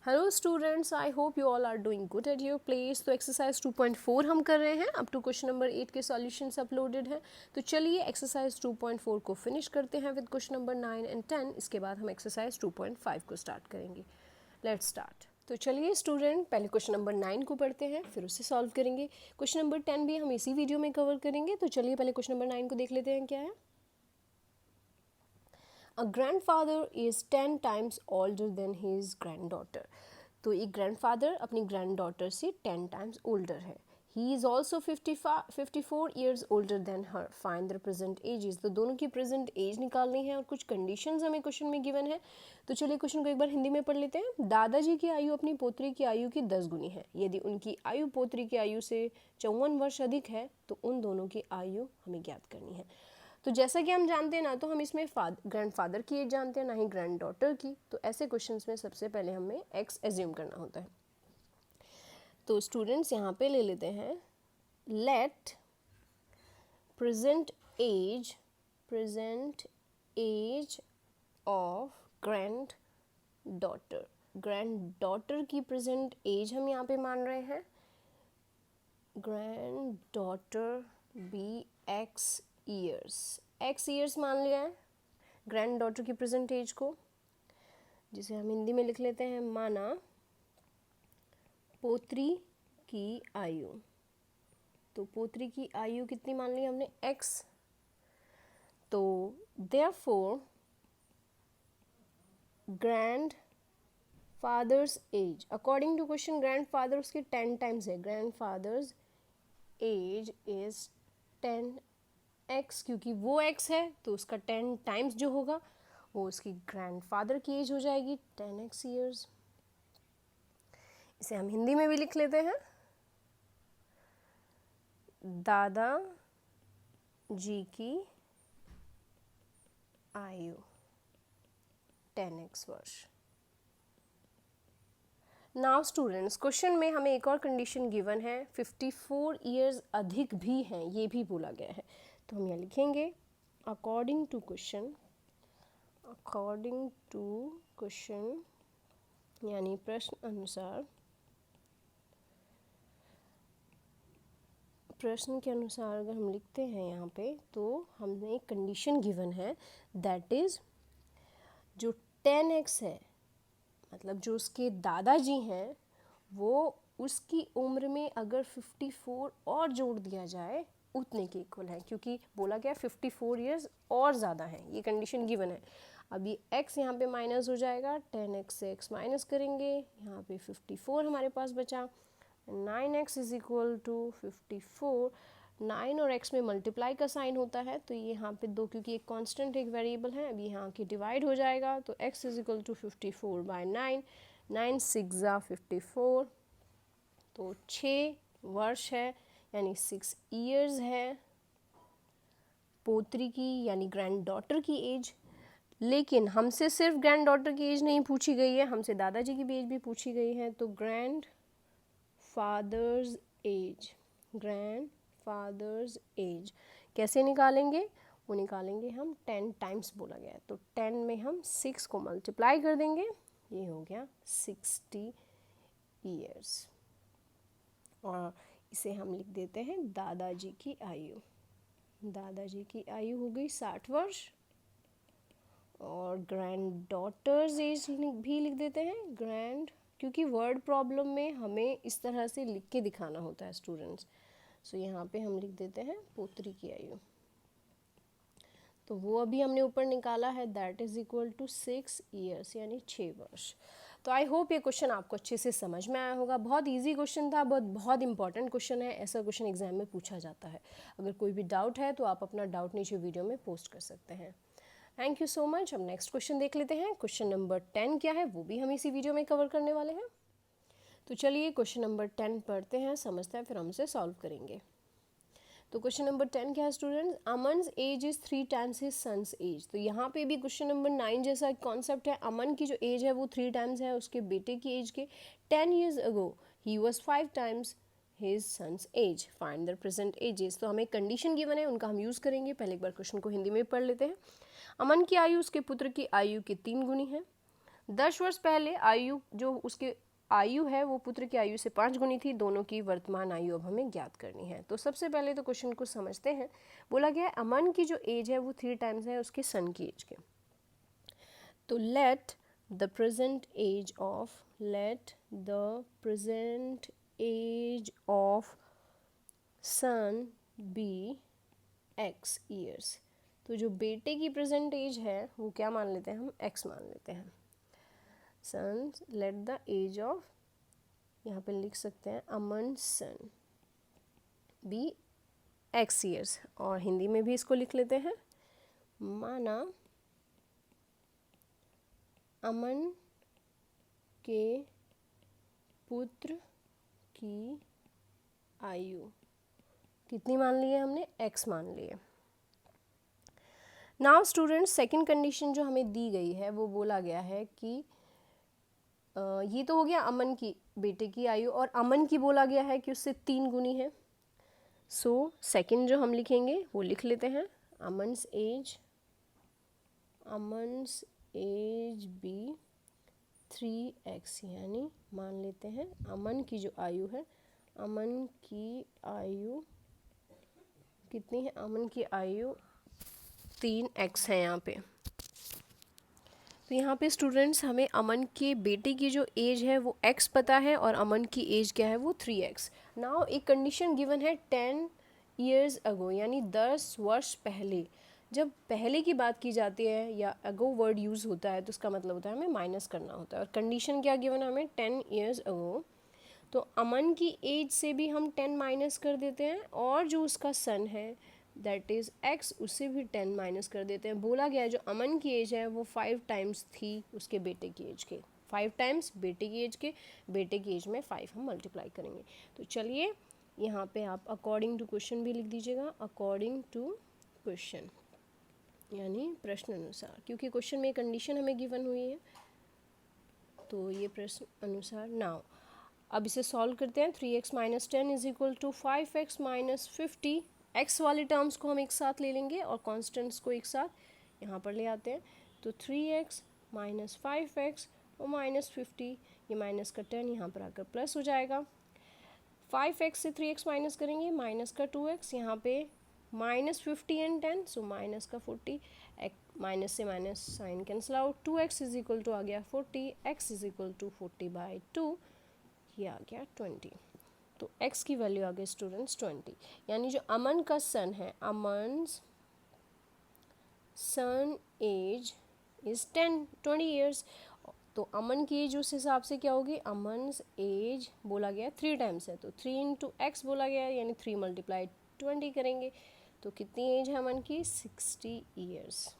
Hello students, I hope you all are doing good at your place. तो exercise 2.4 हम कर रहे हैं। अप टू क्वेश्चन नंबर 8 के सॉल्यूशंस अपलोडेड हैं। तो चलिए एक्सरसाइज 2.4 को फिनिश करते हैं विद क्वेश्चन नंबर 9 एंड 10। इसके बाद हम एक्सरसाइज 2.5 को स्टार्ट करेंगे। Let's start. तो चलिए स्टूडेंट, पहले क्वेश्चन नंबर 9 को पढ़ते हैं, फिर उसे सॉल्व करेंगे। क्वेश्चन नंबर 10 भी हम इसी वीडियो में कवर करेंगे। तो चलिए पहले क्वेश्चन नंबर 9 को देख लेते हैं क्या है। A grandfather is 10 times older than his granddaughter. तो एक ग्रैंडफादर अपनी ग्रैंडडॉटर से 10 टाइम्स ओल्डर है। He is also 54 years older than her. Find the present ages. तो दोनों की प्रेजेंट एज निकालनी है और कुछ कंडीशंस हमें क्वेश्चन में गिवन है। तो चलिए क्वेश्चन को एक बार हिंदी में पढ़ लेते हैं। दादाजी की आयु अपनी पोत्री की आयु की 10 गुनी है। यदि उनकी आयु पोत्री की आयु से 54 वर्ष अधिक है तो उन दोनों की आयु हमें ज्ञात करनी है। तो जैसा कि हम जानते हैं ना, तो हम इसमें ग्रैंडफादर की एज जानते हैं, ना ही ग्रैंड डॉटर की। तो ऐसे क्वेश्चंस में सबसे पहले हमें एक्स एज्यूम करना होता है। तो स्टूडेंट्स यहाँ पे ले लेते हैं, let present age of granddaughter की प्रेजेंट एज हम यहाँ पे मान रहे हैं। Granddaughter be x years मान लिया है ग्रैंड डॉटर की प्रेजेंट एज को, जिसे हम हिंदी में लिख लेते हैं माना पोत्री की आयु। तो पोत्री की आयु कितनी मान ली हमने, x। तो therefore grandfather's age, according to question grandfather उसके 10 टाइम्स है। Grand father's age is 10x, क्योंकि वो x है तो उसका 10 टाइम्स जो होगा वो उसकी ग्रैंडफादर की एज हो जाएगी 10x ईयर्स। इसे हम हिंदी में भी लिख लेते हैं, दादा जी की आयु 10x वर्ष। नाउ स्टूडेंट्स, क्वेश्चन में हमें एक और कंडीशन गिवन है, 54 ईयर्स अधिक भी हैं, ये भी बोला गया है। तो हम यहाँ लिखेंगे अकॉर्डिंग टू क्वेश्चन यानी प्रश्न अनुसार, प्रश्न के अनुसार अगर हम लिखते हैं यहाँ पे, तो हमने एक कंडीशन गिवन है, दैट इज़ जो 10x है, मतलब जो उसके दादाजी हैं, वो उसकी उम्र में अगर 54 और जोड़ दिया जाए उतने के इक्वल है, क्योंकि बोला गया 54 ईयर्स और ज़्यादा है, ये कंडीशन गिवन है। अभी x यहाँ पे माइनस हो जाएगा, 10x से x माइनस करेंगे, यहाँ पे 54 हमारे पास बचा। 9x is equal to 54। 9 और x में मल्टीप्लाई का साइन होता है, तो ये यहाँ पे 2, क्योंकि एक कांस्टेंट एक वेरिएबल है, अभी यहाँ की डिवाइड हो जाएगा। तो x is equal to 54 by 9। 9 6 54, तो 6 वर्ष है, यानी 6 ईयर्स है पोत्री की यानी ग्रैंड डॉटर की एज। लेकिन हमसे सिर्फ ग्रैंड डॉटर की एज नहीं पूछी गई है, हमसे दादाजी की भी एज भी पूछी गई है। तो ग्रैंड फादर्स एज कैसे निकालेंगे, वो निकालेंगे हम 10 टाइम्स बोला गया है। तो 10 में हम 6 को मल्टीप्लाई कर देंगे, ये हो गया 60 ईयर्स। और इसे हम लिख देते हैं दादाजी की आयु। दादाजी की आयु हो गई 60 वर्ष। और ग्रैंड डॉटर्स एज भी लिख देते हैं, ग्रैंड, क्योंकि वर्ड प्रॉब्लम में हमें इस तरह से लिख के दिखाना होता है स्टूडेंट्स। सो यहाँ पे हम लिख देते हैं पोत्री की आयु। तो वो अभी हमने ऊपर निकाला है, that is equal to 6 years, यानी 6 वर्ष। तो आई होप ये क्वेश्चन आपको अच्छे से समझ में आया होगा। बहुत इजी क्वेश्चन था, बहुत इंपॉर्टेंट क्वेश्चन है, ऐसा क्वेश्चन एग्जाम में पूछा जाता है। अगर कोई भी डाउट है तो आप अपना डाउट नीचे वीडियो में पोस्ट कर सकते हैं। Thank you so much. हम नेक्स्ट क्वेश्चन देख लेते हैं। क्वेश्चन नंबर 10 क्या है वो भी हम इसी वीडियो में कवर करने वाले हैं। तो चलिए क्वेश्चन नंबर 10 पढ़ते हैं, समझते हैं, फिर हम इसे सॉल्व करेंगे। तो क्वेश्चन नंबर 10 क्या है students, Aman's age is 3 times his son's age. तो यहाँ पे भी क्वेश्चन नंबर 9 जैसा कॉन्सेप्ट है। अमन की जो एज है वो 3 टाइम्स है उसके बेटे की एज के। 10 years ago ही was 5 times his son's age. Find the present ages. तो हमें कंडीशन गिवन है, उनका हम यूज़ करेंगे। पहले एक बार क्वेश्चन को हिंदी में पढ़ लेते हैं। अमन की आयु उसके पुत्र की आयु के 3 गुनी है। 10 वर्ष पहले आयु जो उसके आयु है वो पुत्र की आयु से 5 गुनी थी। दोनों की वर्तमान आयु अब हमें ज्ञात करनी है। तो सबसे पहले तो क्वेश्चन को समझते हैं। बोला गया है अमन की जो एज है वो 3 टाइम्स है उसके सन की एज के। तो let the present age of son be x years. तो जो बेटे की प्रेजेंट एज है वो क्या मान लेते हैं हम, x मान लेते हैं। सन लेट द एज ऑफ, यहाँ पे लिख सकते हैं अमन सन बी x ईयर्स, और हिंदी में भी इसको लिख लेते हैं माना अमन के पुत्र की आयु कितनी मान ली है हमने, x मान ली है। नाउ स्टूडेंट्स सेकंड कंडीशन जो हमें दी गई है वो बोला गया है कि ये तो हो गया अमन की बेटे की आयु, और अमन की बोला गया है कि उससे 3 गुनी है। सो सेकंड जो हम लिखेंगे वो लिख लेते हैं अमन्स एज बी 3x, यानी मान लेते हैं अमन की जो आयु है, अमन की आयु कितनी है, अमन की आयु 3x है यहाँ पे। तो यहाँ पे स्टूडेंट्स हमें अमन के बेटे की जो एज है वो x पता है और अमन की एज क्या है वो 3x। नाउ एक कंडीशन गिवन है 10 years ago, यानी 10 वर्ष पहले। जब पहले की बात की जाती है या अगो वर्ड यूज़ होता है तो उसका मतलब होता है हमें माइनस करना होता है। और कंडीशन क्या गिवन है हमें 10 years ago, तो अमन की एज से भी हम 10 माइनस कर देते हैं, और जो उसका सन है दैट इज़ x उससे भी 10 माइनस कर देते हैं। बोला गया है जो अमन की एज है वो 5 टाइम्स थी उसके बेटे की एज के, 5 टाइम्स बेटे की एज के, बेटे की एज में 5 हम मल्टीप्लाई करेंगे। तो चलिए यहाँ पे आप अकॉर्डिंग टू क्वेश्चन भी लिख दीजिएगा, अकॉर्डिंग टू क्वेश्चन यानी प्रश्न अनुसार, क्योंकि क्वेश्चन में कंडीशन हमें गिवन हुई है तो ये प्रश्न अनुसार। नाउ अब इसे सॉल्व करते हैं। 3x minus 10 is equal to 5x minus 50। x वाले टर्म्स को हम एक साथ ले लेंगे और कॉन्स्टेंट्स को एक साथ यहाँ पर ले आते हैं। तो 3x माइनस 5x और माइनस 50, ये माइनस का 10 यहाँ पर आकर प्लस हो जाएगा। 5x से 3x माइनस करेंगे, माइनस का 2x, यहाँ पे माइनस 50 एंड 10, सो माइनस का 40, माइनस से minus sign cancel out. 2x is equal to आ गया 40, x इज इक्वल टू 40/2, ये आ गया 20। तो x की वैल्यू आ गई स्टूडेंट्स 20, यानी जो अमन का सन है, अमन्स सन एज इज 20 ईयर्स। तो अमन की एज उस हिसाब से क्या होगी, अमन्स एज बोला गया 3 टाइम्स है तो 3 × x बोला गया है, यानी 3 × 20 करेंगे तो कितनी एज है अमन की, 60 ईयर्स।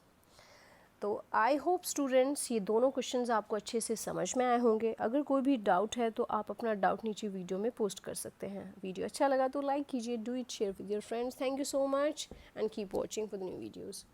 तो आई होप स्टूडेंट्स ये दोनों क्वेश्चंस आपको अच्छे से समझ में आए होंगे। अगर कोई भी डाउट है तो आप अपना डाउट नीचे वीडियो में पोस्ट कर सकते हैं। वीडियो अच्छा लगा तो लाइक कीजिए, do it, share with your friends. Thank you so much and keep watching for the new videos.